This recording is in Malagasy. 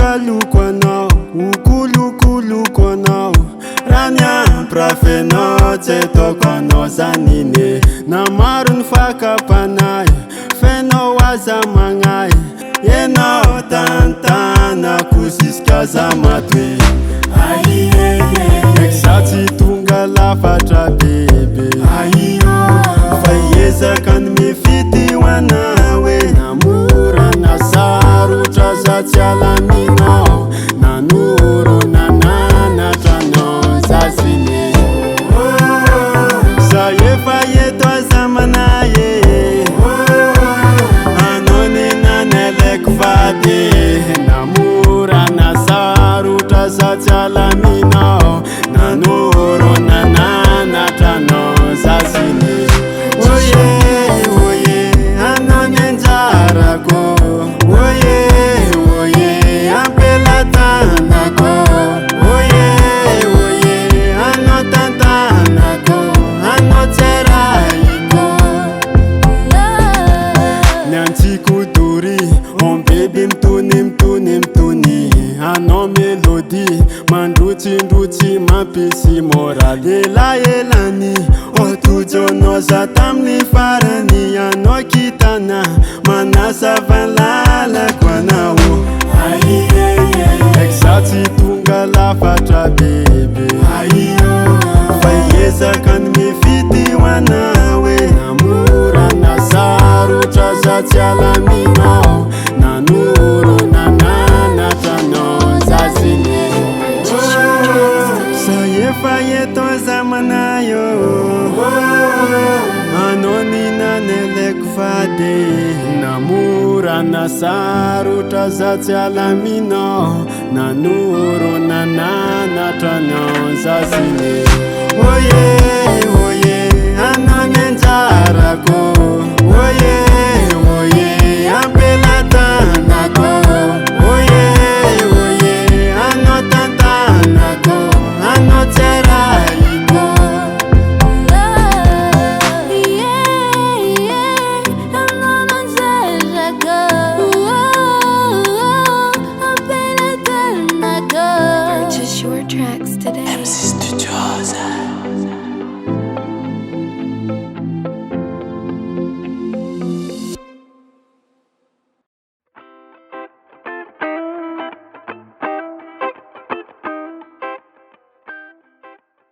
lukaloko anao, ukulukoloko anao. Raha ny amprafenao tsy ataoko anao zanine. Na maro ny fakapanahy, fenao aza magnahy. Enao tantanako ziska za matoe. Za tsy tonga lafatra bebe. Fa ezaka ny mifity ho anawe. Namora na sarotra za tsy alaminao. Nanoro nananatra anao za zine. Za efa eto aza manaye. Anao ne naneleko vady. Namora na sarotra za tsy alaminao. Nanoro nananatra anao za zine. Oye, oye, anao ny anjarako. Oye, oye, ampelatanako. Oye, oye, anao tantanako. Anao tseraiko. Nyantsiko dory, on bebe mitony mitony mitony. Anao melody, mandrotsindrotsy mampisy moraly elaelany. Otojonao za tamin'ny farany. Anao kitana, manasa valalako anao. Za tsy tonga lafatra bebe. Fa ezaka ny mifity ho anawe. Namora na sarotra za tsy alaminao. Nanoro nananatra anao za zine. Za efa eto aza manayo. Anao ny naneleko vady. Namora na sarotra za tsy alaminao. Nanoro nananatra anao za zine. Oye, oye, anao ny anjarako.